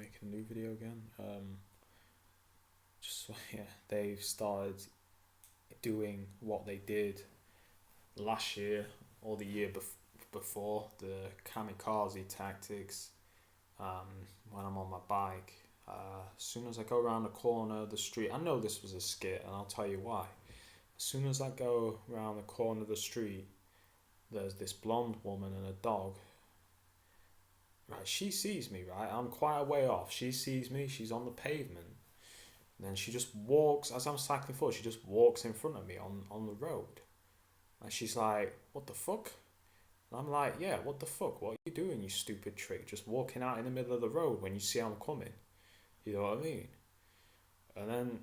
making a new video again. Just yeah, they've started doing what they did last year or the year before, the kamikaze tactics. When I'm on my bike, as soon as I go around the corner of the street, I know this was a skit, and I'll tell you why. As soon as I go around the corner of the street, there's this blonde woman and a dog. Right, she sees me, right? I'm quite a way off. She sees me, she's on the pavement. And then she just walks, as I'm cycling forward, she just walks in front of me on the road. And she's like, what the fuck? And I'm like, yeah, what the fuck? What are you doing, you stupid trick? Just walking out in the middle of the road when you see I'm coming. You know what I mean? And then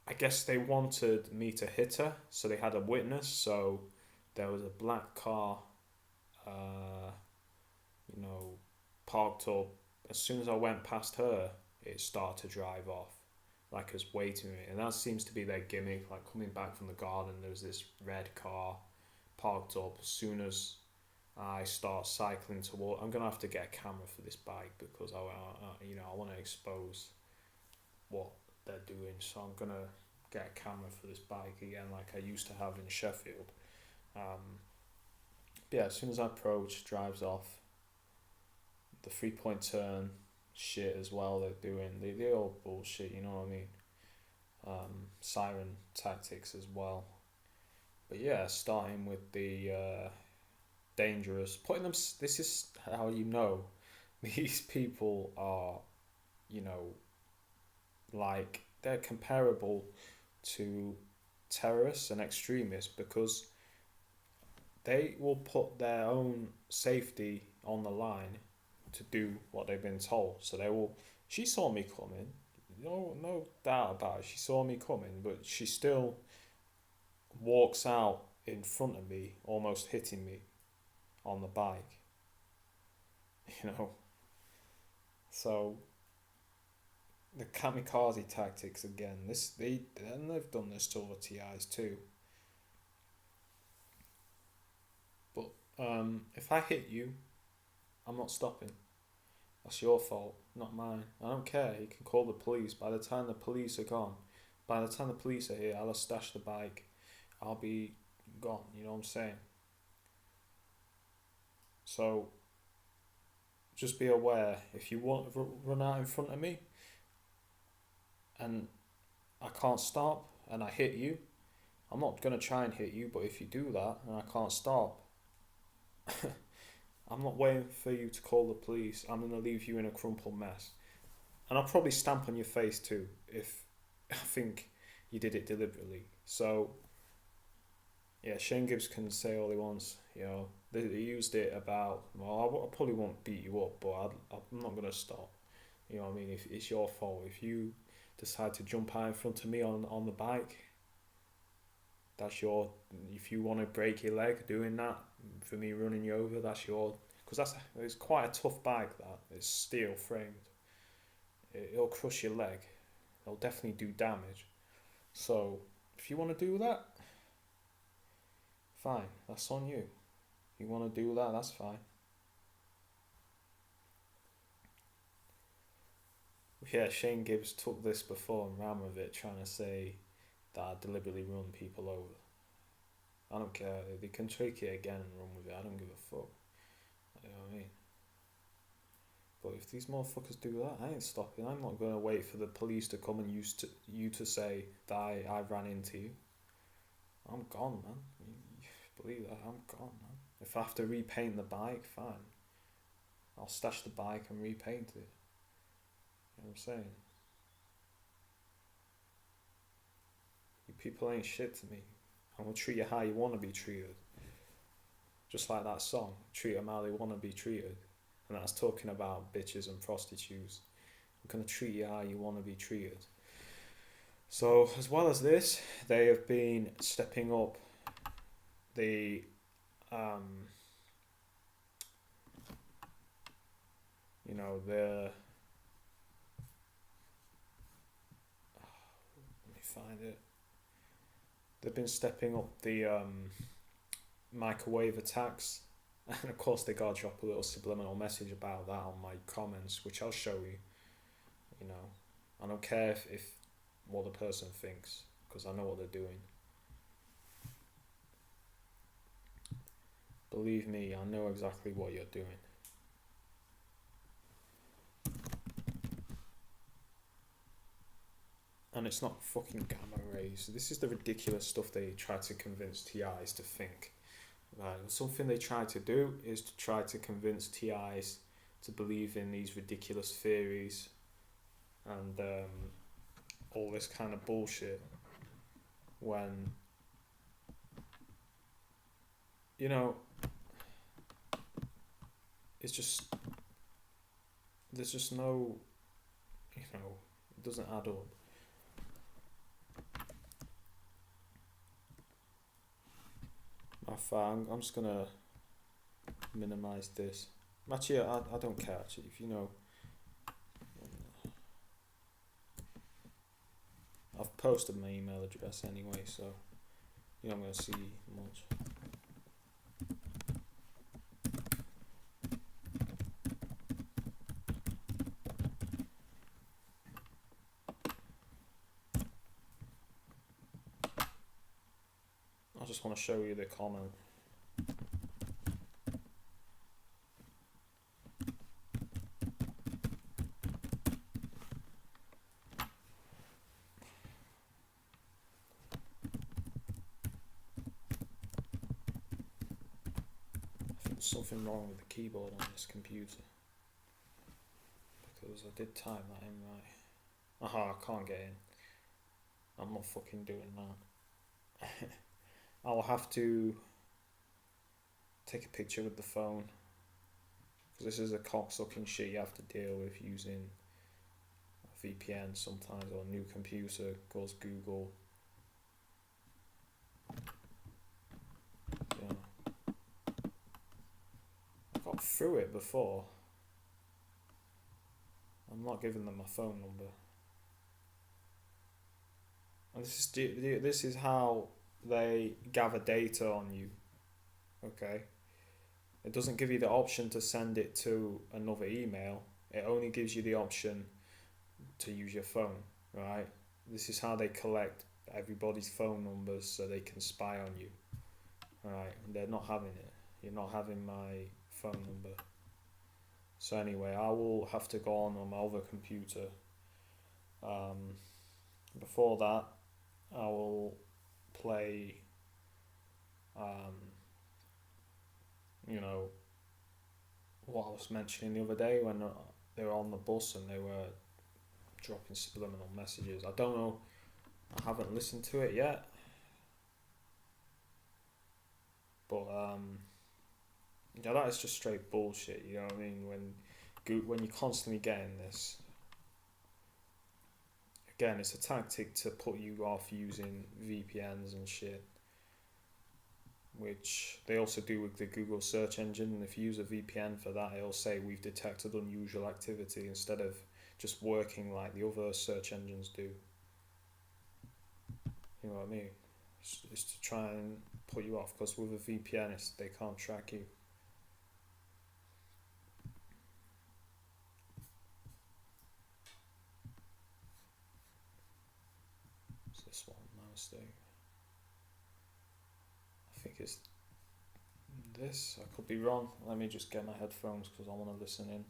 I guess they wanted me to hit her, so they had a witness. So there was a black car, uh, you know, parked up. As soon as I went past her, it started to drive off, like it's waiting for me. And that seems to be their gimmick. Like coming back from the garden, there's this red car parked up. As soon as I start cycling toward, I'm gonna have to get a camera for this bike because I want to expose what they're doing. So I'm gonna get a camera for this bike again, like I used to have in Sheffield. But yeah, as soon as I approach, drives off. The 3 point turn shit as well. They're doing they all bullshit. You know what I mean? Siren tactics as well. But yeah, starting with the dangerous, putting them. This is how you know these people are, you know, like they're comparable to terrorists and extremists because they will put their own safety on the line to do what they've been told. So they will. She saw me coming. No doubt about it. She saw me coming, but she still walks out in front of me, almost hitting me on the bike. You know. So the kamikaze tactics again. They've done this to other TIs too. But if I hit you, I'm not stopping. That's your fault, not mine. I don't care. You can call the police. By the time the police are gone, by the time the police are here, I'll have stashed the bike. I'll be gone. You know what I'm saying? So just be aware. If you want to run out in front of me and I can't stop and I hit you, I'm not gonna try and hit you. But if you do that and I can't stop, I'm not waiting for you to call the police. I'm gonna leave you in a crumpled mess. And I'll probably stamp on your face too if I think you did it deliberately. So yeah, Shane Gibbs can say all he wants. You know, they used it about. Well, I probably won't beat you up, but I'm not gonna stop. You know what I mean? If it's your fault, if you decide to jump out in front of me on the bike, that's your. If you want to break your leg doing that for me running you over, that's your. Because it's quite a tough bike. That it's steel framed. It'll crush your leg. It'll definitely do damage. So if you want to do that, fine. That's on you. You want to do that, that's fine. Yeah, Shane Gibbs took this before and ran with it, trying to say that I deliberately run people over. I don't care. They can take it again and run with it. I don't give a fuck. You know what I mean? But if these motherfuckers do that, I ain't stopping. I'm not going to wait for the police to come and you to say that I ran into you. I'm gone, man. You believe that? I'm gone, man. If I have to repaint the bike, fine. I'll stash the bike and repaint it. You know what I'm saying? You people ain't shit to me. I'm going to treat you how you want to be treated. Just like that song, treat them how they want to be treated. And that's talking about bitches and prostitutes. I'm going to treat you how you want to be treated. So, as well as this, they have been stepping up the, you know, the, let me find it. They've been stepping up the microwave attacks. And of course, they gotta drop a little subliminal message about that on my comments, which I'll show you. You know, I don't care if what the person thinks, because I know what they're doing. Believe me, I know exactly what you're doing. And it's not fucking gamma rays. This is the ridiculous stuff they try to convince TIs to think. Right? Something they try to do is to try to convince TIs to believe in these ridiculous theories and all this kind of bullshit, when, you know, it's just, there's just no, you know, it doesn't add up. I'm just gonna minimize this. Actually, I don't care actually, if you know. I've posted my email address anyway, so you're not gonna see much. I just want to show you the comment. I think there's something wrong with the keyboard on this computer, because I did type that in right. Aha, I can't get in. I'm not fucking doing that. I'll have to take a picture with the phone, because this is a cocksucking shit you have to deal with using a VPN sometimes, or a new computer goes Google. Yeah. I got through it before. I'm not giving them my phone number. And this is how they gather data on you. Okay? It doesn't give you the option to send it to another email. It only gives you the option to use your phone, right? This is how they collect everybody's phone numbers so they can spy on you. Alright, they're not having it. You're not having my phone number. So anyway, I will have to go on my other computer. Before that, I will play, you know, what I was mentioning the other day when they were on the bus and they were dropping subliminal messages. I don't know, I haven't listened to it yet, but yeah, that is just straight bullshit. You know what I mean? When you're constantly getting this, again, it's a tactic to put you off using VPNs and shit, which they also do with the Google search engine. And if you use a VPN for that, it'll say we've detected unusual activity, instead of just working like the other search engines do. You know what I mean? It's to try and put you off, because with a VPN, they can't track you. It's this one, my mistake. I think it's this. I could be wrong. Let me just get my headphones, because I want to listen in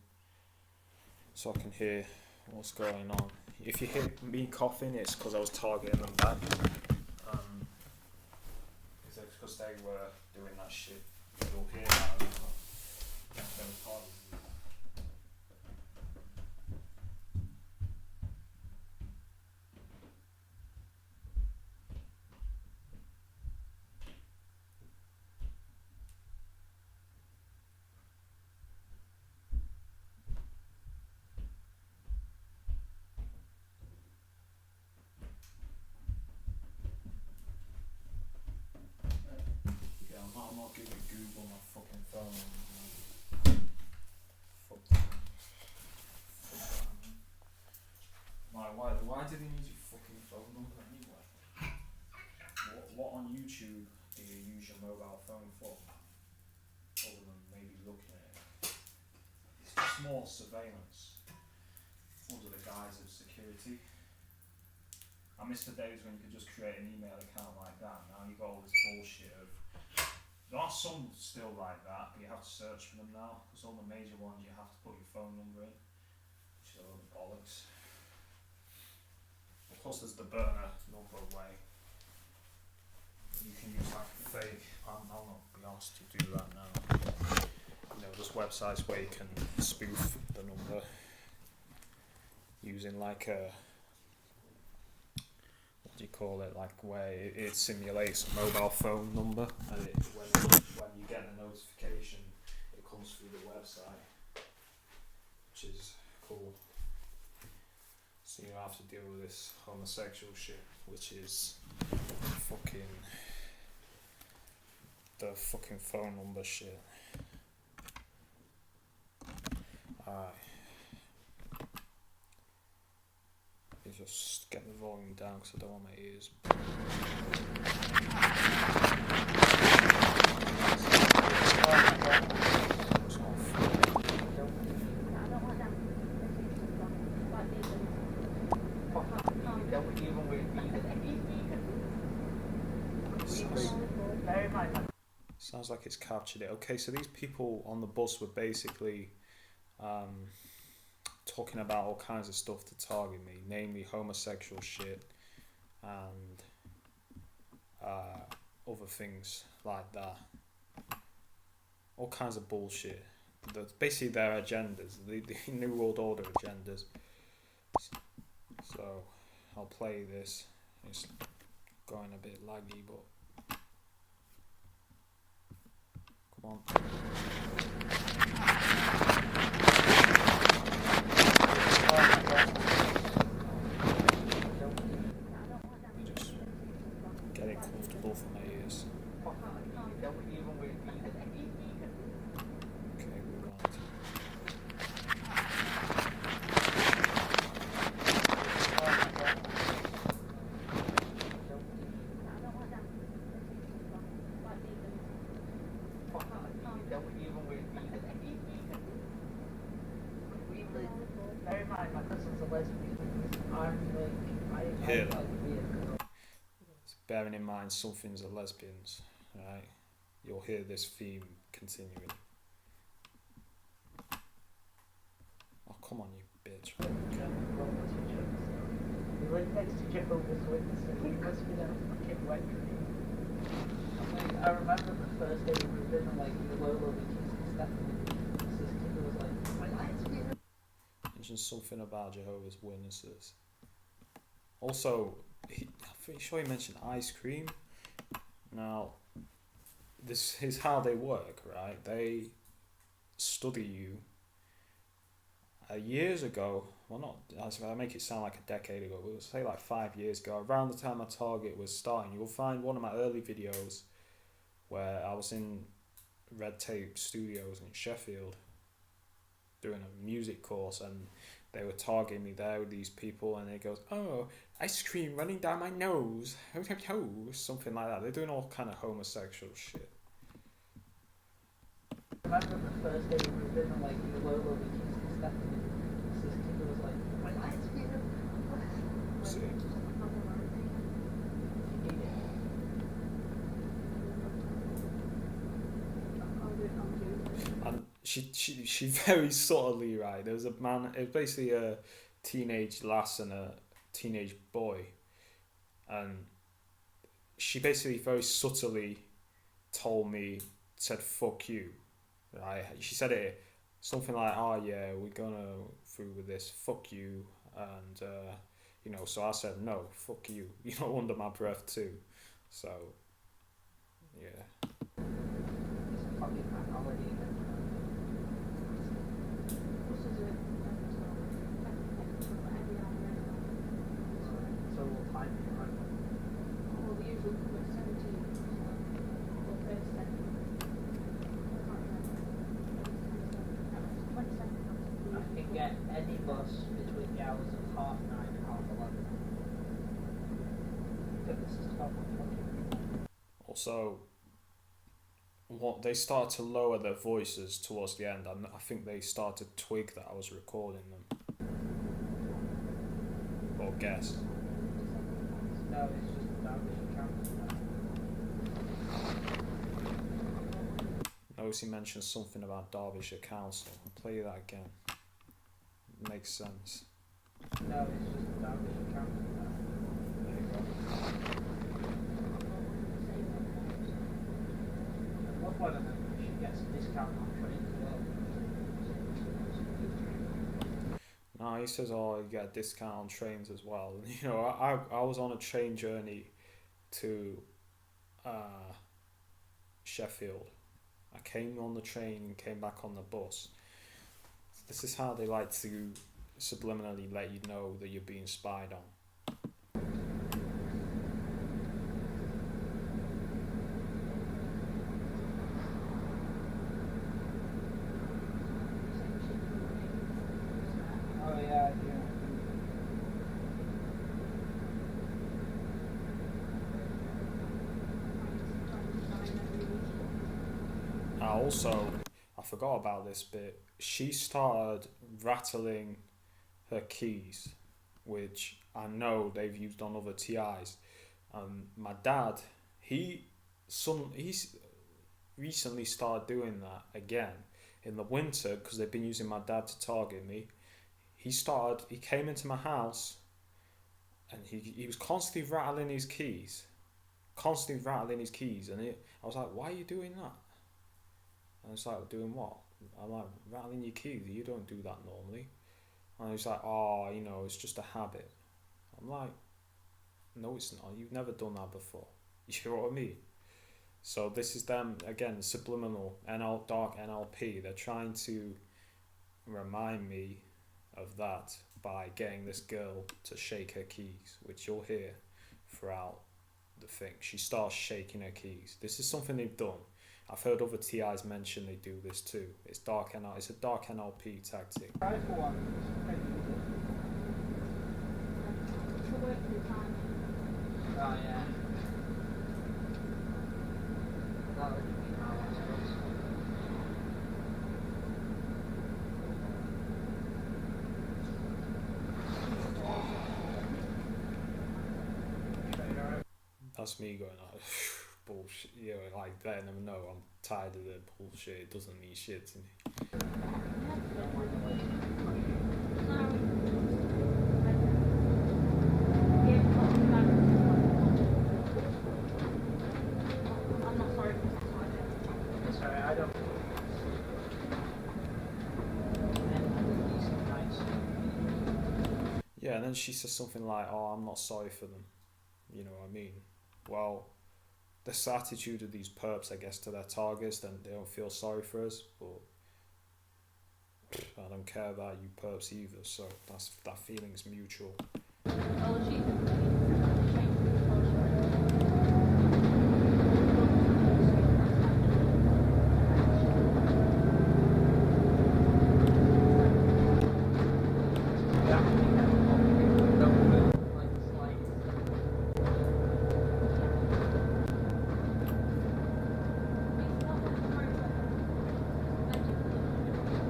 so I can hear what's going on. If you hear me coughing, it's because I was targeting them back. Because they were doing that shit. You'll hear that. I'm not giving Google my fucking phone. Fuck that. Why do they need your fucking phone number anyway? What on YouTube do you use your mobile phone for? Other than maybe looking at it. It's just more surveillance. under the guise of security. I miss the days when you could just create an email account like that. Now you've got all this bullshit of. There are some still like that, but you have to search for them now. Because all the major ones you have to put your phone number in, which is all the bollocks. Of course, there's the burner number way. You can use like fake. I'll not be asked to do that now. You know, there's websites where you can spoof the number using like a. What do you call it? Like where it simulates a mobile phone number, and when you get a notification, it comes through the website, which is cool. So you don't have to deal with this homosexual shit, which is the fucking phone number shit. Alright. Just get the volume down because I don't want my ears. Sounds like it's captured it. Okay, so these people on the bus were basically talking about all kinds of stuff to target me, namely homosexual shit and other things like that. All kinds of bullshit. That's basically their agendas, the New World Order agendas. So I'll play this. It's going a bit laggy, but come on. Just get it comfortable for my ears. Okay, we're on. Hear that? Bearing in mind some things are lesbians, right? You'll hear this theme continuing. Oh, come on, you bitch. We live next to Jehovah's Witnesses. We must be that fucking wet dream. I remember the first day we were in, like, the Lolo and Stephanie. Sister was like, my lights be. Mentioned something about Jehovah's Witnesses. Also, I'm pretty sure he mentioned ice cream. Now, this is how they work, right? They study you. Years ago, well, not, I make it sound like a decade ago, but we'll say like 5 years ago, around the time my target was starting, you'll find one of my early videos where I was in Red Tape Studios in Sheffield doing a music course, and they were targeting me there with these people, and it goes, oh, ice cream running down my nose, something like that. They're doing all kind of homosexual shit. I remember the first day we were in, like, the Lolo and Stephanie. Sister was like, my lights be. See. And she very subtly, right, there was a man, it was basically a teenage lass and a teenage boy, and she basically very subtly told me, said fuck you, right? She said it something like, oh yeah, we're gonna through with this, fuck you, and you know, so I said no, fuck you, you know, under my breath too. So yeah. I can get any bus between the hours of 9:30 and 11:30. This is 12:00. Also, what they started to lower their voices towards the end, and I think they started to twig that I was recording them. or guess. No, it's just the Derbyshire Council. Notice he mentioned something about Derbyshire Council. I'll play that again. Makes sense. No, it's just the Derbyshire Council. There you go. At one point, I think she gets a discount on trains as well. No, he says, oh, you get a discount on trains as well. And, you know, I was on a train journey to Sheffield. I came on the train and came back on the bus. This is how they like to subliminally let you know that you're being spied on. Oh yeah, yeah. I forgot about this bit. She started rattling her keys, which I know they've used on other TIs. My dad, he's recently started doing that again in the winter because they've been using my dad to target me. He came into my house and he was constantly rattling his keys. And I was like, why are you doing that? And it's like, doing what? I'm like, rattling your keys, you don't do that normally. And he's like, oh, you know, it's just a habit. I'm like, no, it's not. You've never done that before. You know what I mean? So this is them, again, subliminal, dark NLP. They're trying to remind me of that by getting this girl to shake her keys, which you'll hear throughout the thing. She starts shaking her keys. This is something they've done. I've heard other TIs mention they do this too. It's a dark NLP tactic. Rifle one, it's pretty easy. Oh yeah. That would be That's me going like, bullshit. You know, like letting them know I'm tired of the bullshit. It doesn't mean shit to me. Sorry, I don't. Yeah, and then she says something like, "Oh, I'm not sorry for them." You know what I mean? Well, this attitude of these perps, I guess, to their targets, then they don't feel sorry for us. But I don't care about you perps either. So that feeling's mutual.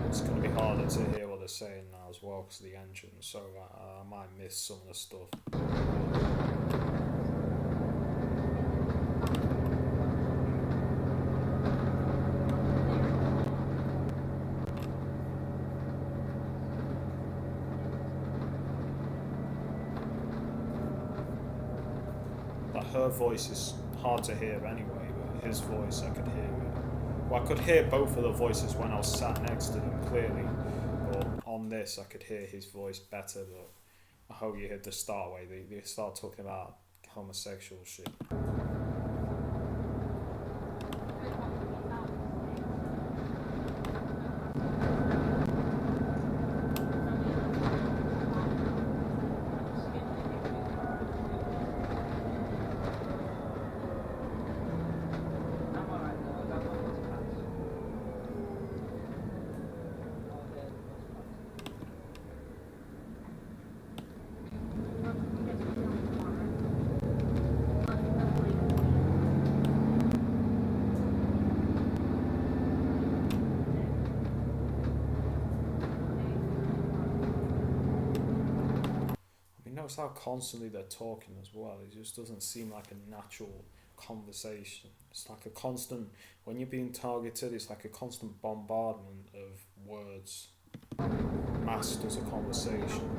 It's going to be harder to hear what they're saying now as well because of the engine. So I might miss some of the stuff. Her voice is hard to hear anyway, but his voice I could hear it. Well, I could hear both of the voices when I was sat next to them clearly, but on this I could hear his voice better. But I hope you heard the start way. They start talking about homosexual shit. notice how constantly they're talking as well? It just doesn't seem like a natural conversation. It's like a constant, when you're being targeted, it's like a constant bombardment of words masked as a conversation.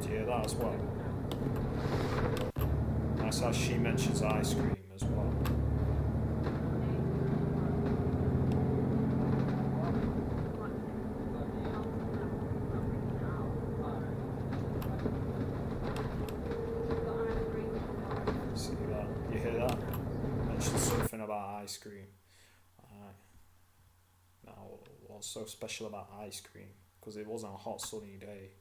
Do you hear that as well? That's how she mentions ice cream as well. See that? You hear that? Mentions something about ice cream. Alright. Now, what's so special about ice cream? Because it wasn't a hot sunny day.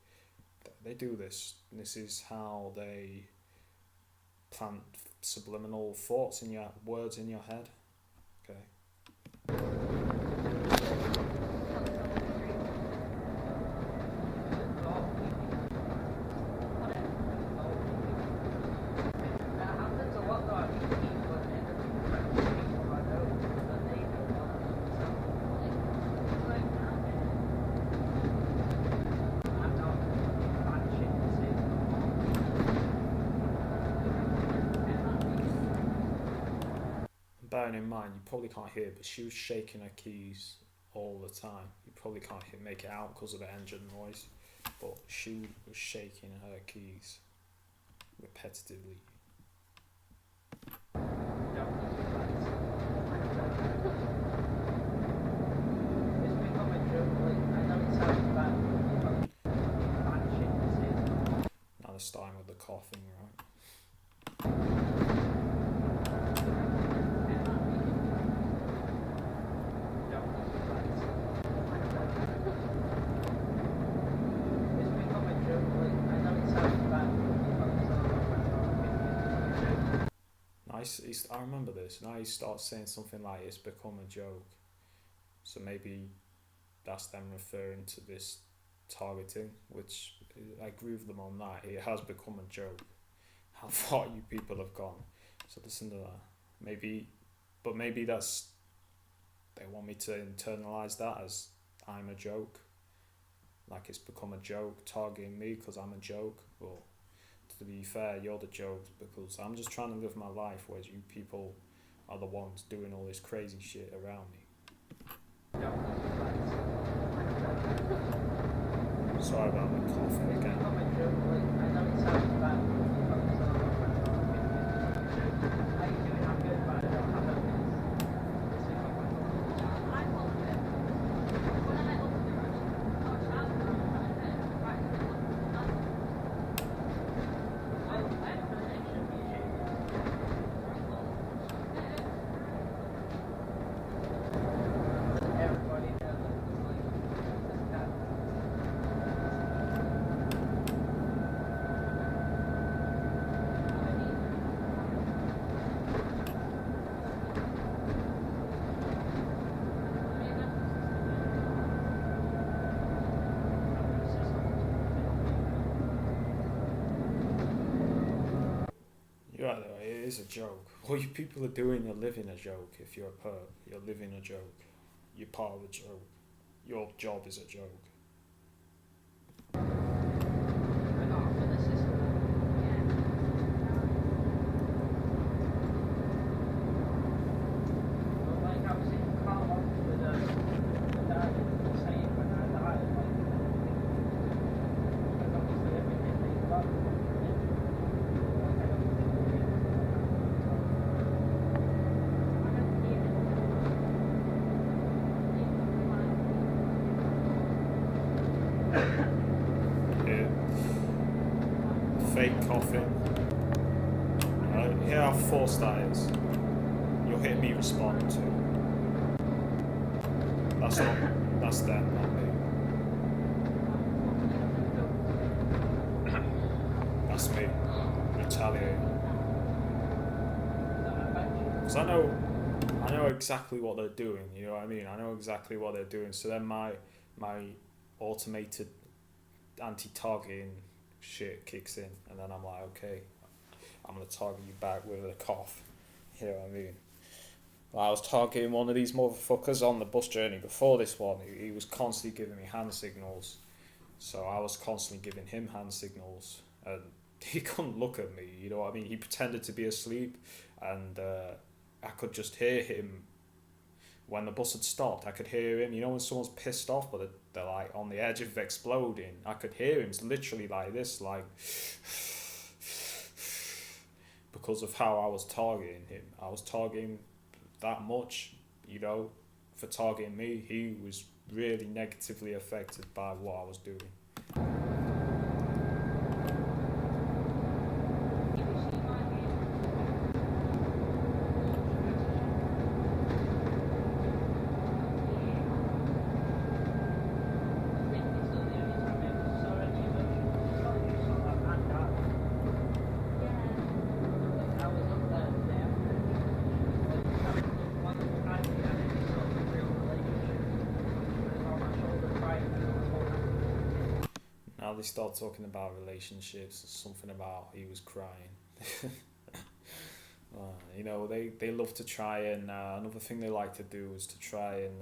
They do this. This is how they plant subliminal thoughts in your words in your head. Okay. Bearing in mind, you probably can't hear, but she was shaking her keys all the time. You probably can't make it out because of the engine noise, but she was shaking her keys repetitively. Now they're starting with the coughing, right? I remember this. Now he starts saying something like it's become a joke. So maybe that's them referring to this targeting, which I agree with them on that. It has become a joke. How far you people have gone. So listen to that. Maybe that's, they want me to internalize that as I'm a joke. Like it's become a joke, targeting me because I'm a joke. Well, to be fair, you're the joke because I'm just trying to live my life, whereas you people are the ones doing all this crazy shit around me. Sorry about the coughing again. Yeah, it is a joke. What you people are doing, you're living a joke. If you're a perp, you're living a joke. You're part of a joke. Your job is a joke. Fake coughing. Hear how forced that is. You'll hear me respond to. That's them, not me. That's me retaliating. Because I know exactly what they're doing. You know what I mean? I know exactly what they're doing. So then my automated anti-targeting shit kicks in, and then I'm like, okay, I'm gonna target you back with a cough. You know what I mean? I was targeting one of these motherfuckers on the bus journey before this one. He was constantly giving me hand signals. So I was constantly giving him hand signals. And he couldn't look at me, you know what I mean? He pretended to be asleep. And I could just hear him. When the bus had stopped, I could hear him. You know when someone's pissed off but they're like on the edge of exploding? I could hear him. It's literally like this, like... because of how I was targeting him. I was targeting that much, you know, for targeting me. He was really negatively affected by what I was doing. Now they start talking about relationships, something about he was crying. You know, they love to try and, another thing they like to do is to try and,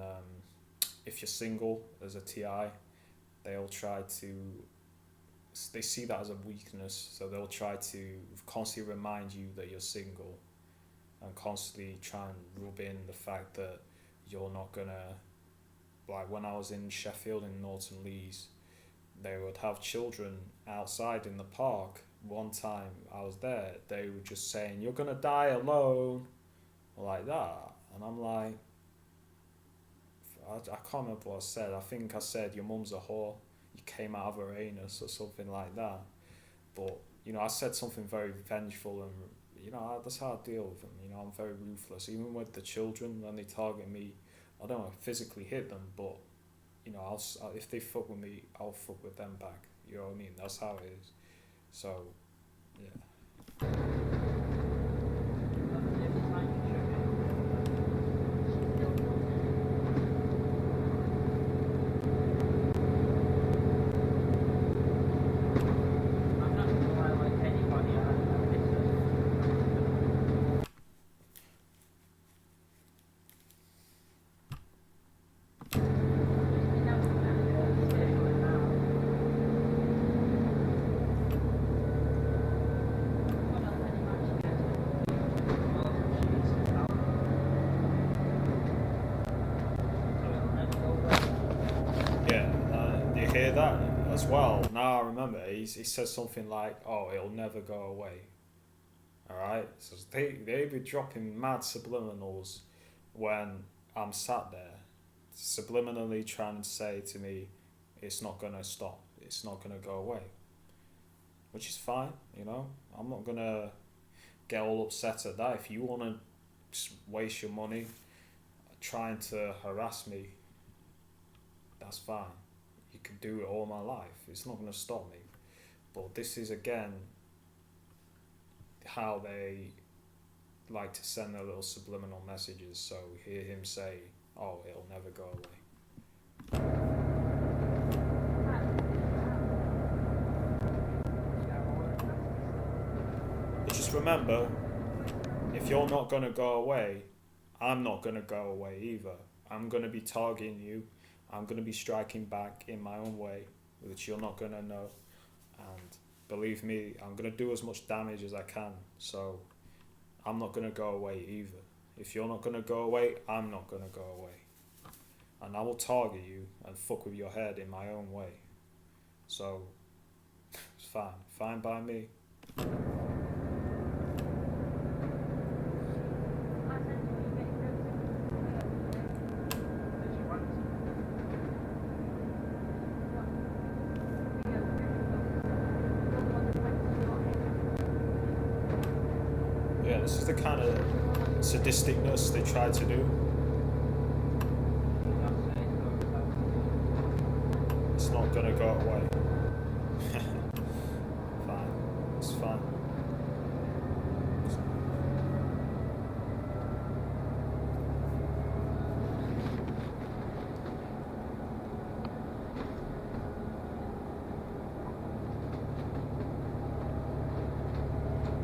if you're single as a TI, they'll try to, they see that as a weakness, so they'll try to constantly remind you that you're single and constantly try and rub in the fact that you're not gonna, like when I was in Sheffield in Norton Lees, they would have children outside in the park. One time I was there, they were just saying, "You're gonna die alone," like that. And I'm like, I can't remember what I said. I think I said, "Your mum's a whore. You came out of her anus," or something like that. But, you know, I said something very vengeful and, you know, that's how I deal with them. You know, I'm very ruthless. Even with the children, when they target me, I don't physically hit them, but you know, if they fuck with me, I'll fuck with them back. You know what I mean? That's how it is. So, yeah. Hear that as well. Now I remember he says something like, "Oh, it'll never go away." Alright? So they be dropping mad subliminals when I'm sat there, subliminally trying to say to me, it's not gonna stop, it's not gonna go away. Which is fine, you know? I'm not gonna get all upset at that. If you wanna just waste your money trying to harass me, that's fine. You can do it all my life. It's not going to stop me. But this is, again, how they like to send their little subliminal messages. So hear him say, "Oh, it'll never go away." But just remember, if you're not going to go away, I'm not going to go away either. I'm going to be targeting you. I'm going to be striking back in my own way, which you're not going to know. And believe me, I'm going to do as much damage as I can. So I'm not going to go away either. If you're not going to go away, I'm not going to go away. And I will target you and fuck with your head in my own way. So it's fine. Fine by me. This is the kind of sadisticness they try to do. It's not gonna go away. Fine. It's fine.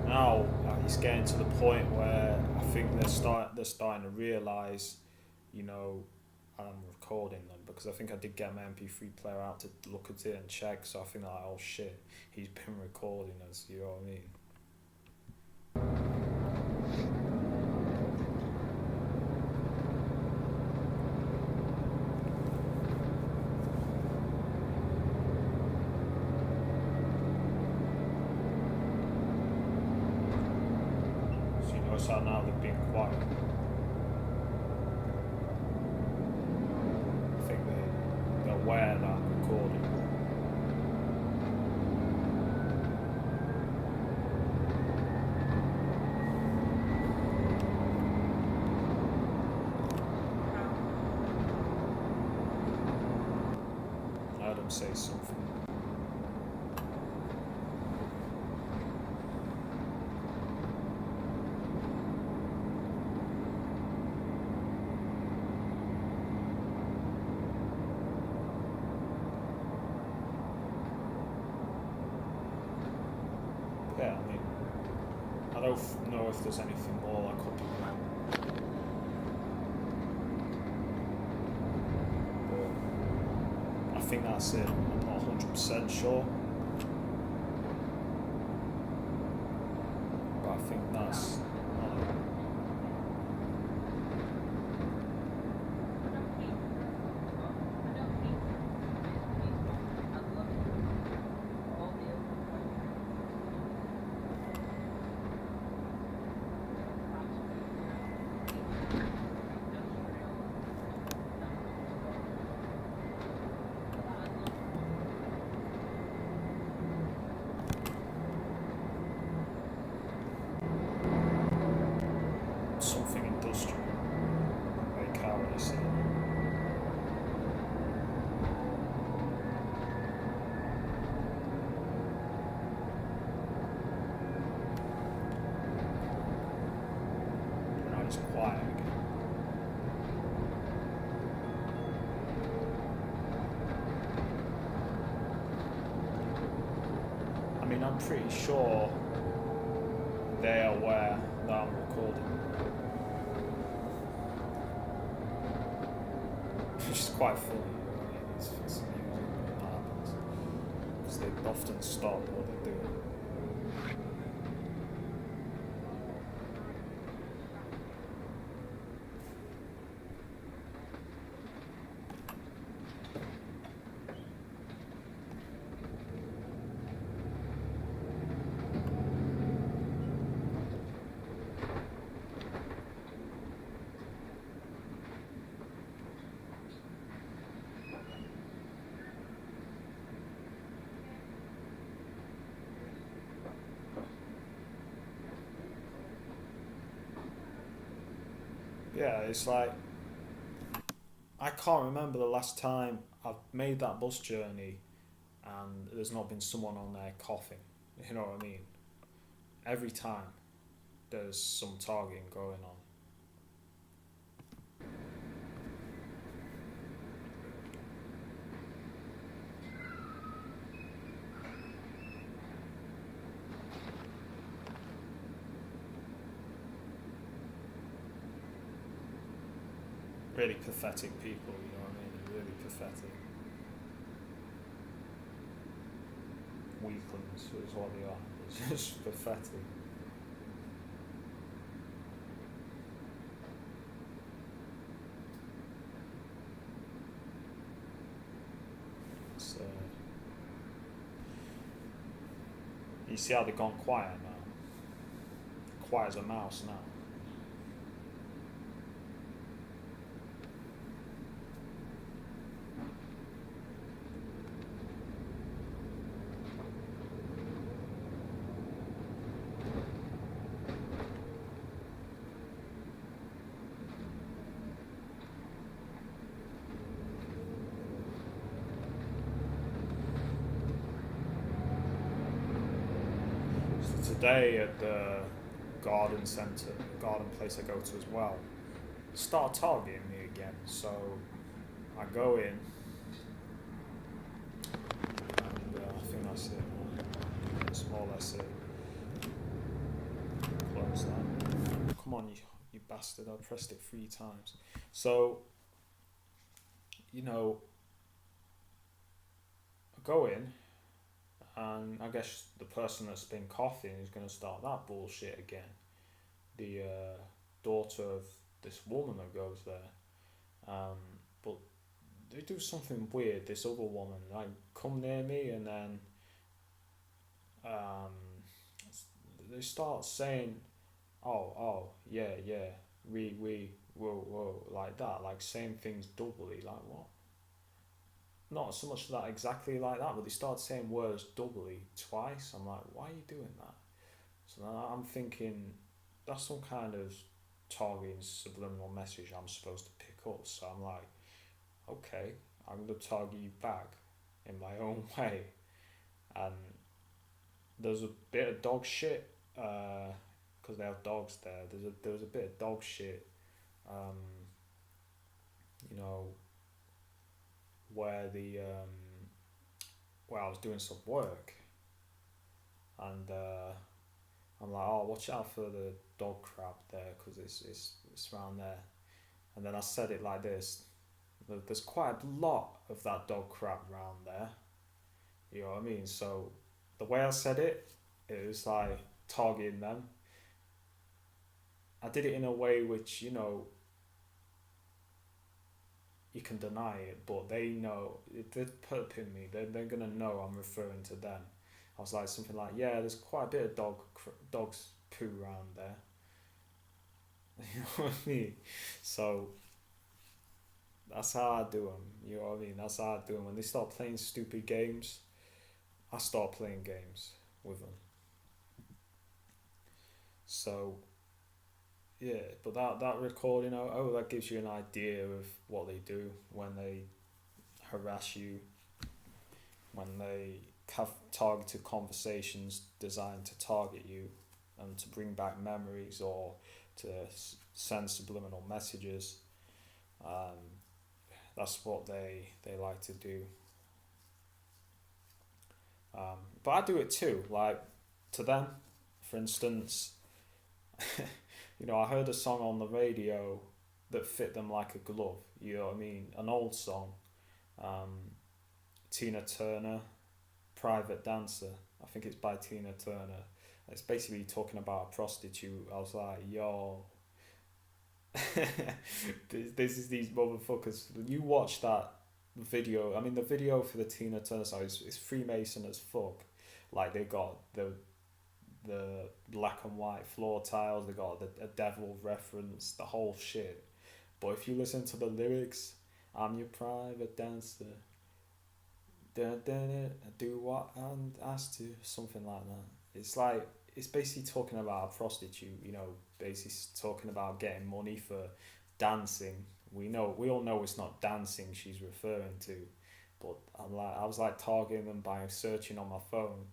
Now, he's getting to the point where I think they're starting. they're starting to realise, you know, I'm recording them, because I think I did get my MP3 player out to look at it and check. So I think like, oh shit, he's been recording us. You know what I mean? So you notice how now they've been quiet. I think they're aware that I'm recording. I heard him say something. Yeah, I mean, I don't know if there's anything more I could be wrong. But I think that's it. I'm not 100% sure. But I think that's... something industrial, like how would I say it? Now it's quiet again. I mean, I'm pretty sure they're aware that I'm recording. Which is quite funny, you know what I mean? It's amusing when that happens. Because they often stop what they're doing. Yeah, it's like, I can't remember the last time I've made that bus journey and there's not been someone on there coughing. You know what I mean? Every time there's some targeting going on. Really pathetic people, you know what I mean? Really pathetic. Weaklings is what they are. It's just pathetic. So, you see how they've gone quiet now? Quiet as a mouse now. Today at the garden centre, garden place I go to as well, start targeting me again. So I go in, and I think that's it. That's more or less it. Close that. Come on, you You bastard! I pressed it 3 times. So, you know, go in, and I guess the person that's been coughing is gonna start that bullshit again. The daughter of this woman that goes there. But they do something weird. This other woman, like, come near me, and then um, they start saying, "Oh, yeah, whoa," like that, like saying things doubly. Like what? Not so much that exactly like that, but they start saying words doubly twice. I'm like, why are you doing that? So then I'm thinking that's some kind of targeting subliminal message I'm supposed to pick up. So I'm like, okay, I'm gonna target you back in my own way. And there's a bit of dog shit, because they have dogs there. There was a bit of dog shit, um, you know, where where I was doing some work, and I'm like, oh, watch out for the dog crap there, because it's around there. And then I said it like this: there's quite a lot of that dog crap around there. You know what I mean? So the way I said it was like targeting them. I did it in a way which, you can deny it, but they know they're perping me. They're gonna know I'm referring to them. I was like something like, yeah, there's quite a bit of dog's poo around there. You know what I mean? So that's how I do them. You know what I mean? That's how I do them. When they start playing stupid games, I start playing games with them. So yeah, but that recording, that gives you an idea of what they do when they harass you, when they have targeted conversations designed to target you and to bring back memories or to send subliminal messages. That's what they like to do. But I do it too. Like, to them, for instance, I heard a song on the radio that fit them like a glove. You know what I mean? An old song. Tina Turner, Private Dancer. I think it's by Tina Turner. It's basically talking about a prostitute. I was like, yo, this is these motherfuckers. You watch that video. I mean, the video for the Tina Turner song is Freemason as fuck. Like, they got the black and white floor tiles, they got a devil reference, the whole shit. But if you listen to the lyrics, I'm your private dancer, do what I'm asked to, something like that. It's like, it's basically talking about a prostitute, basically talking about getting money for dancing. We all know it's not dancing she's referring to, but I was like targeting them by searching on my phone.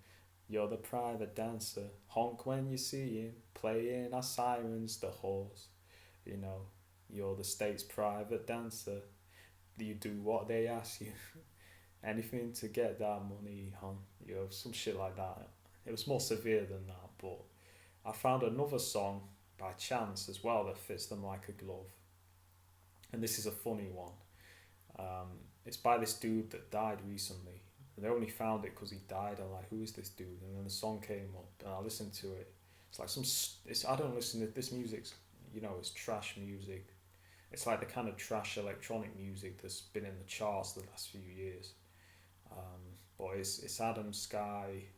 You're the private dancer, honk when you see him, playing our sirens, the horse. You're the state's private dancer. You do what they ask you. Anything to get that money, hon. Some shit like that. It was more severe than that, but I found another song by chance as well that fits them like a glove. And this is a funny one. It's by this dude that died recently. They only found it because he died. I'm like, who is this dude? And then the song came up, and I listened to it. It's like I don't listen to this music's, it's trash music. It's like the kind of trash electronic music that's been in the charts the last few years. But it's Adam Sky,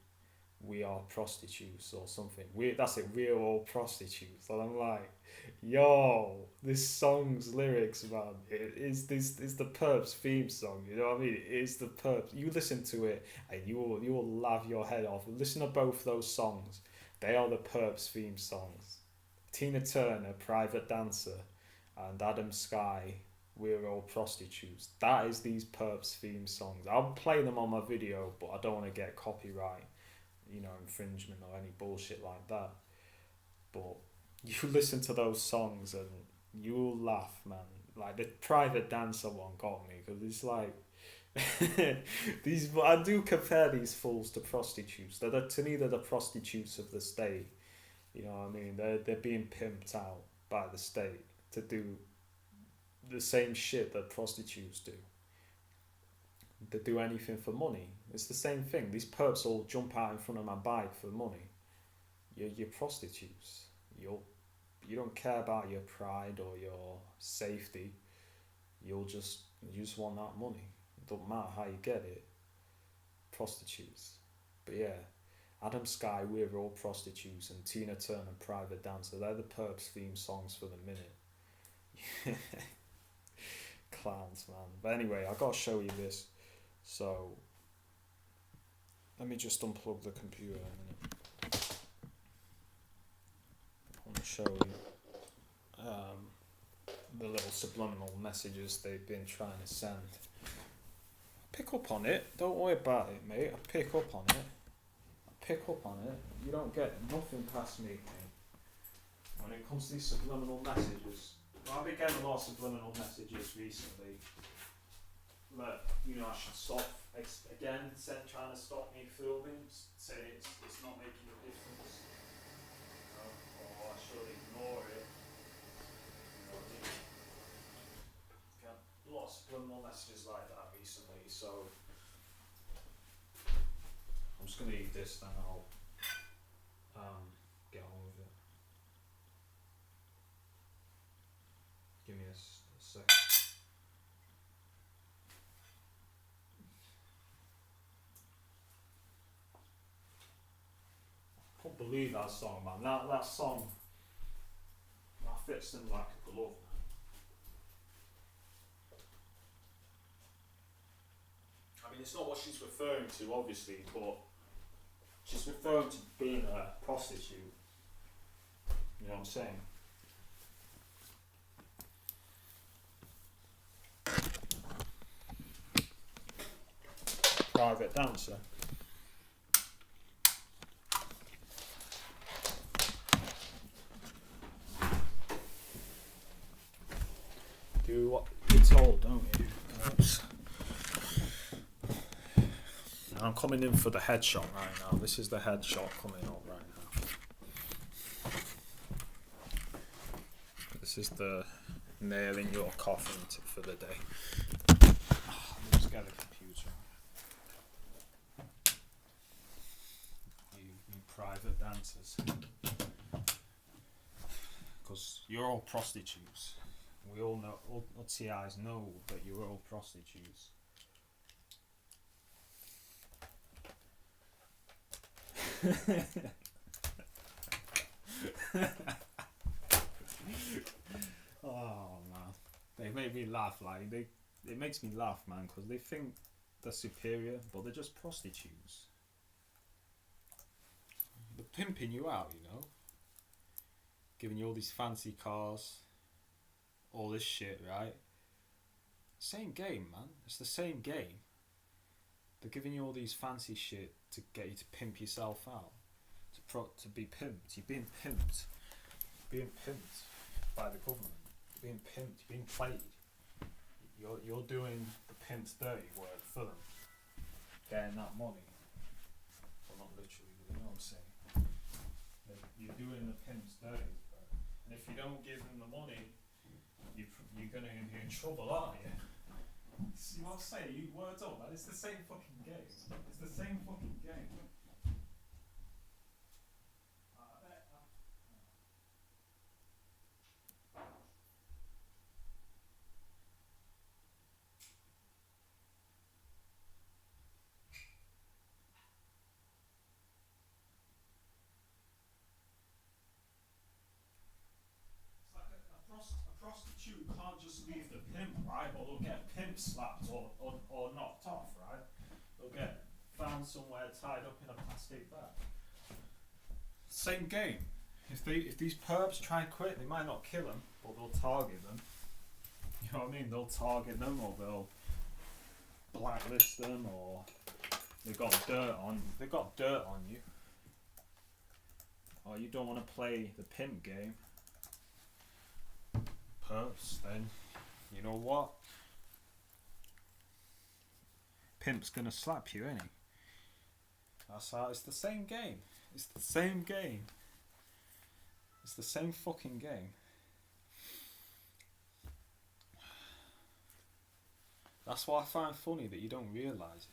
We Are Prostitutes or something. That's it, We're All Prostitutes. And I'm like, yo, this song's lyrics, man, it is the Perps theme song. You know what I mean? It is the Perps. You listen to it and you will laugh your head off. Listen to both those songs. They are the Perps theme songs. Tina Turner, Private Dancer, and Adam Sky, We're All Prostitutes. That is these Perps theme songs. I'll play them on my video, but I don't want to get copyright, infringement or any bullshit like that. But you listen to those songs and you'll laugh, man. Like, the Private Dancer one got me, because it's like I do compare these fools to prostitutes. To me, they're the prostitutes of the state. You know what I mean? They're being pimped out. by the state to do the same shit that prostitutes do. They do anything for money. It's the same thing. These perps all jump out in front of my bike for money. You're prostitutes. You don't care about your pride or your safety. You just want that money. It don't matter how you get it. Prostitutes. But yeah, Adam Sky, We're All Prostitutes, and Tina Turner, Private Dancer. They're the perps theme songs for the minute. Clowns, man. But anyway, I gotta show you this. So let me just unplug the computer in a minute. I want to show you the little subliminal messages they've been trying to send. Pick up on it. Don't worry about it, mate. I pick up on it. You don't get nothing past me, mate. When it comes to these subliminal messages, I've been getting a lot of subliminal messages recently. But I should stop again. Trying to stop me filming, say it's not making a difference, or I should ignore it. Got a lot of subliminal messages like that recently, so I'm just gonna eat this, then I'll get on with it. Give me a second. I can't believe that song, man. That song, that fits them like a glove, man. I mean, it's not what she's referring to, obviously, but she's referring to being a prostitute. You know what I'm saying? Private Dancer. Do what you're told, don't you? I'm coming in for the headshot right now. This is the headshot coming up right now. This is the nailing your coffin for the day. Let me just get the computer. You private dancers. Because you're all prostitutes. We all know, all TIs know that you're all prostitutes. Oh man, they make me laugh. It makes me laugh, man, because they think they're superior, but they're just prostitutes. They're pimping you out, giving you all these fancy cars, all this shit, right? Same game, man. It's the same game. They're giving you all these fancy shit to get you to pimp yourself out, to be pimped. You're being pimped. Being pimped by the government. You're being pimped. You're being played. You're doing the pimp's dirty work for them, getting that money. Well, not literally, but you know what I'm saying. You're doing the pimp's dirty work, and if you don't give them the money, you're gonna be in trouble, aren't you? See what I'm saying? You words up, man. It's the same fucking game. It's the same fucking game. A prostitute can't just leave the pimp, right? Or they'll get pimp slapped or knocked off, right? They'll get found somewhere tied up in a plastic bag. Same game. If these perps try and quit, they might not kill them, but they'll target them. You know what I mean? They'll target them, or they'll blacklist them, or they got dirt on you. Or you don't want to play the pimp game. Perps, then you know what? Pimp's gonna slap you, ain't he? That's how. It's the same game. It's the same game. It's the same fucking game. That's what I find funny, that you don't realise it.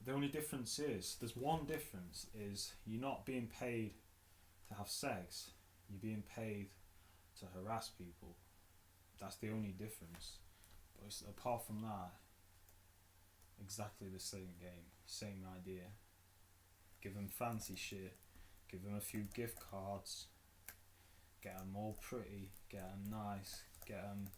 The only difference is, there's one difference, is you're not being paid to have sex, you're being paid to harass people. That's the only difference. But apart from that, exactly the same game, same idea. Give them fancy shit, give them a few gift cards, get them all pretty, get them nice, get them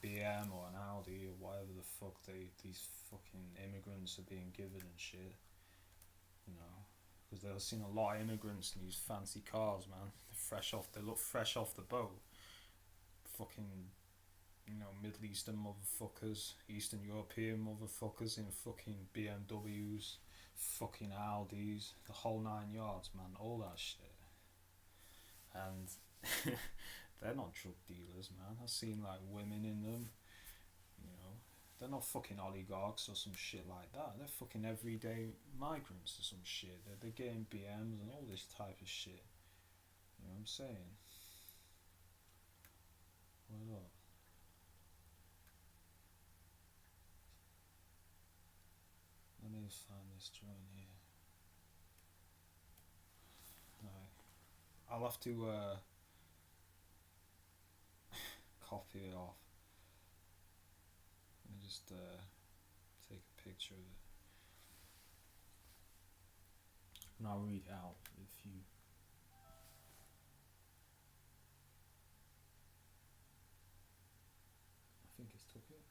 BM or an Audi or whatever the fuck these fucking immigrants are being given and shit. You know, because they've seen a lot of immigrants in these fancy cars, man. They look fresh off the boat. Fucking, Middle Eastern motherfuckers, Eastern European motherfuckers in fucking BMWs, fucking Audis, the whole 9 yards, man. All that shit. And they're not drug dealers, man. I've seen like women in them. They're not fucking oligarchs or some shit like that. They're fucking everyday migrants or some shit. They're getting BMs and all this type of shit. You know what I'm saying? What up? Let me just find this joint here. Right. I'll have to copy it off. Let me just take a picture of it. And I'll read it out if you... I think it's took it.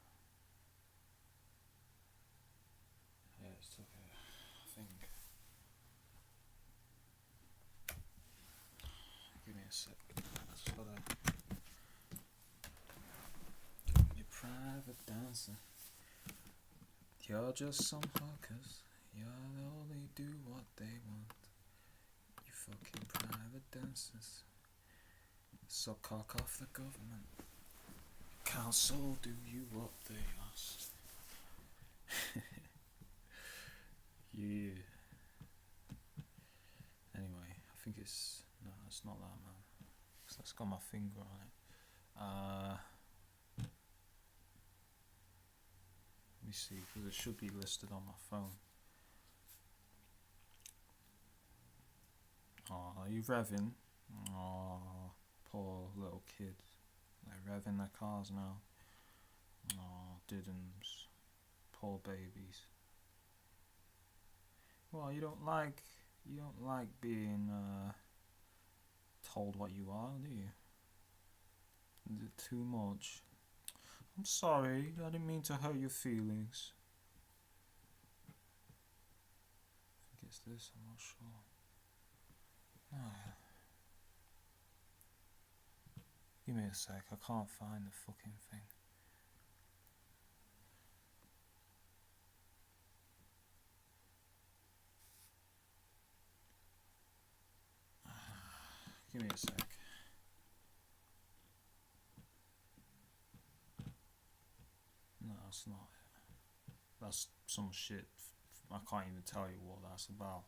Yeah, it's took it. I think. Give me a sec. Just gotta... Your private dancer. You're just some hookers. You only do what they want. You fucking private dancers. Suck cock off the government. Council do you what they ask. Yeah. Anyway, I think it's... No, it's not that, man. Cause that's got my finger on it. Let me see, because it should be listed on my phone. Oh, are you revving? Oh, poor little kids. They're revving their cars now. Oh, diddums. Poor babies. Well, you don't like being told what you are, do you? Is it too much? I'm sorry, I didn't mean to hurt your feelings. I think it's this, I'm not sure. Ah. Give me a sec, I can't find the fucking thing. Give me a sec. No, that's not it. That's some shit. I can't even tell you what that's about.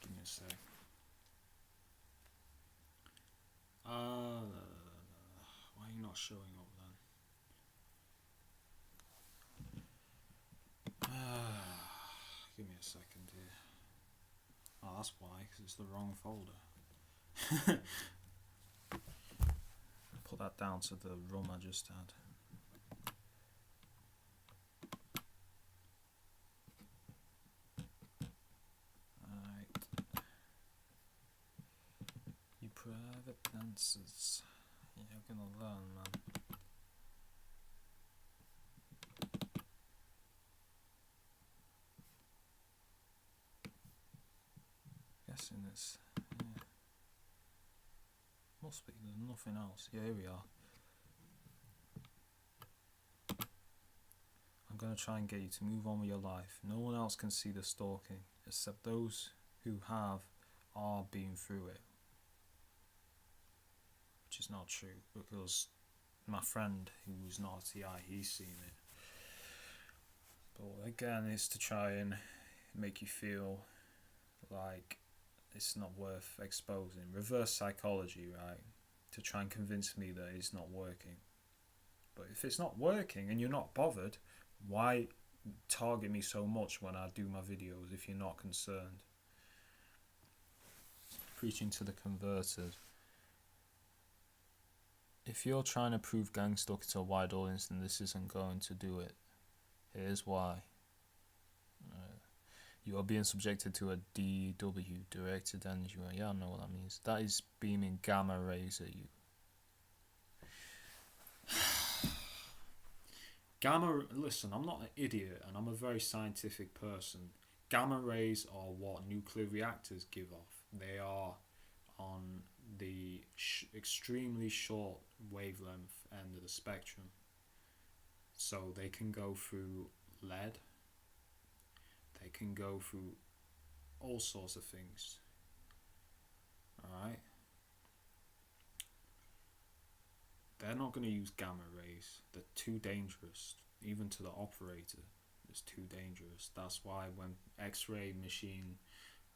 Give me a sec. Why are you not showing up then? Give me a second here. Oh, that's why, because it's the wrong folder. Put that down to the rum I just had. Alright. You private dancers. You're gonna learn, man. Guessing it's... Yeah. Must be, there's nothing else. Yeah, here we are. I'm gonna try and get you to move on with your life. No one else can see the stalking, except those who are being through it. Which is not true, because my friend who was not a TI, he's seen it. But again, it's to try and make you feel like it's not worth exposing. Reverse psychology, right? To try and convince me that it's not working. But if it's not working and you're not bothered, why target me so much when I do my videos if you're not concerned? Preaching to the converted. If you're trying to prove Gang Stalker to a wide audience, then this isn't going to do it. Here's why. You are being subjected to a DW, directed energy. Yeah, I know what that means. That is beaming gamma rays at you. Gamma, listen, I'm not an idiot and I'm a very scientific person. Gamma rays are what nuclear reactors give off. They are on the extremely short wavelength end of the spectrum. So they can go through lead, they can go through all sorts of things. Alright? They're not going to use gamma rays. They're too dangerous. Even to the operator, it's too dangerous. That's why when X-ray machines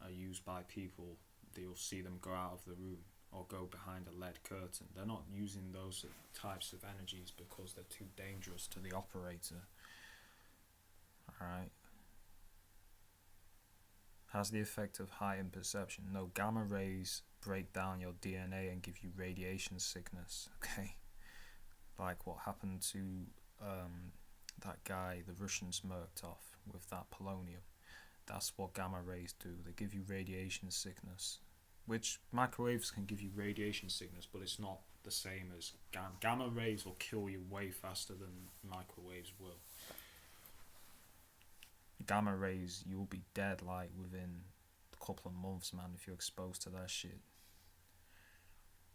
are used by people, you'll see them go out of the room or go behind a lead curtain. They're not using those types of energies because they're too dangerous to the operator. Alright? Has the effect of heightened perception. No, gamma rays break down your DNA and give you radiation sickness. Okay? Like what happened to that guy the Russians murked off with that polonium. That's what gamma rays do. They give you radiation sickness, which microwaves can give you radiation sickness, but it's not the same as gamma rays will kill you way faster than microwaves will. Gamma rays, you'll be dead like within a couple of months, man, if you're exposed to that shit.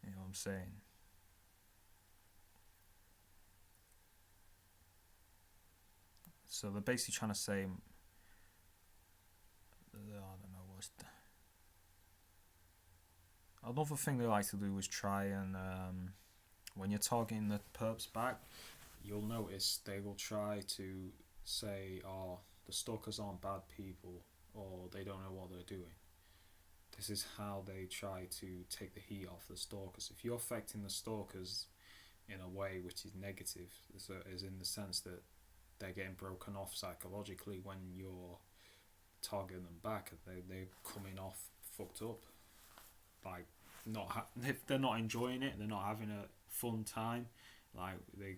You know what I'm saying? So they're basically trying to say, I don't know what's another thing they like to do is try and when you're targeting the perps back, you'll notice they will try to say, oh, the stalkers aren't bad people, or they don't know what they're doing. This is how they try to take the heat off the stalkers. If you're affecting the stalkers in a way which is negative, so is in the sense that they're getting broken off psychologically when you're targeting them back, they're coming off fucked up, like if they're not enjoying it, they're not having a fun time, like they're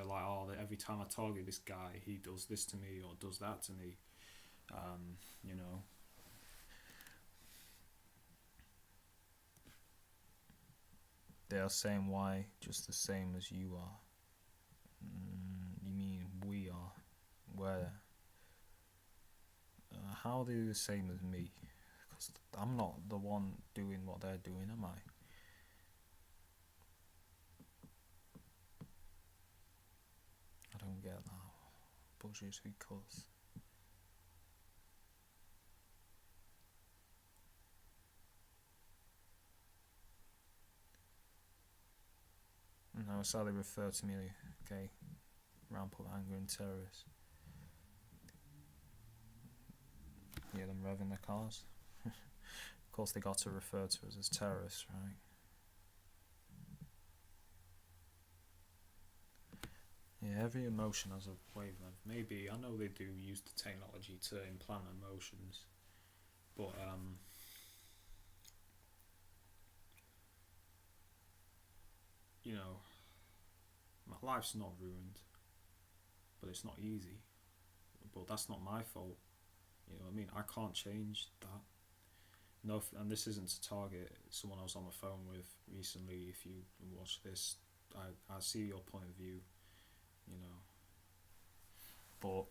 like, oh, every time I target this guy, he does this to me or does that to me, you know. They are saying why just the same as you are. You mean we are? Where? How are they the same as me? Because I'm not the one doing what they're doing, am I? I don't get that. Bullshit because. No, it's how they refer to me, okay? Ramp up anger and terrorists. Yeah, them revving their cars. Of course they got to refer to us as terrorists, right? Yeah, every emotion has a wavelength. Maybe, I know they do use the technology to implant emotions, but you know, my life's not ruined, but it's not easy. But that's not my fault. You know what I mean? I can't change that. No, and this isn't to target someone I was on the phone with recently. If you watch this, I see your point of view, you know. But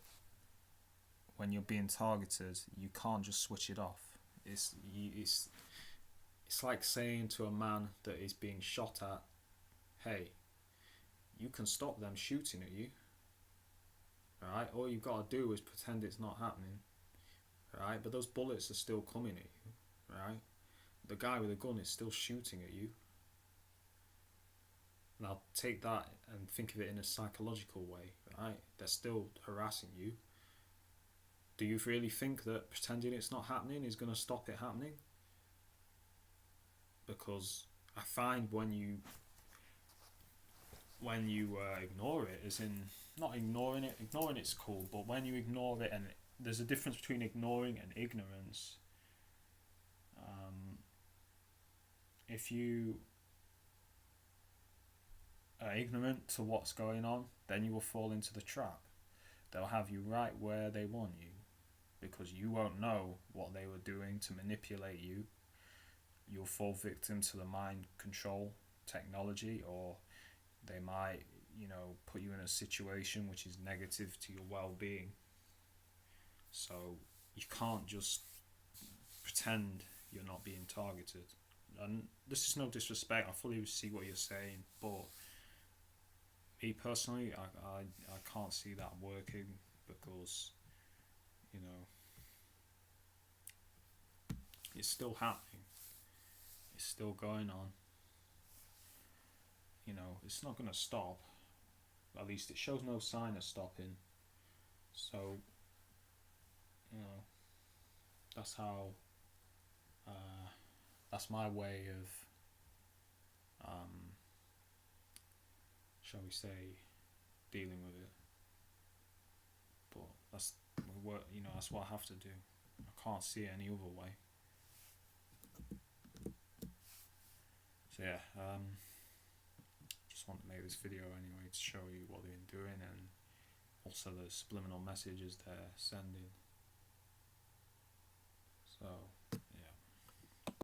when you're being targeted, you can't just switch it off. It's like saying to a man that is being shot at, hey, you can stop them shooting at you. Alright, all you've got to do is pretend it's not happening. Alright, but those bullets are still coming at you. Right? The guy with a gun is still shooting at you. Now take that and think of it in a psychological way, right? They're still harassing you. Do you really think that pretending it's not happening is going to stop it happening? Because I find when you when you ignore it, as in not ignoring it. Ignoring it's cool, but when you ignore it, and there's a difference between ignoring and ignorance. If you are ignorant to what's going on, then you will fall into the trap. They'll have you right where they want you, because you won't know what they were doing to manipulate you. You'll fall victim to the mind control technology, or they might, put you in a situation which is negative to your well-being. So you can't just pretend you're not being targeted. And this is no disrespect, I fully see what you're saying, but me personally, I can't see that working, because it's still happening, it's still going on. It's not going to stop. At least it shows no sign of stopping. So that's how that's my way of shall we say, dealing with it. But that's that's what I have to do. I can't see it any other way. So yeah, just want to make this video anyway to show you what they've been doing, and also the subliminal messages they're sending. So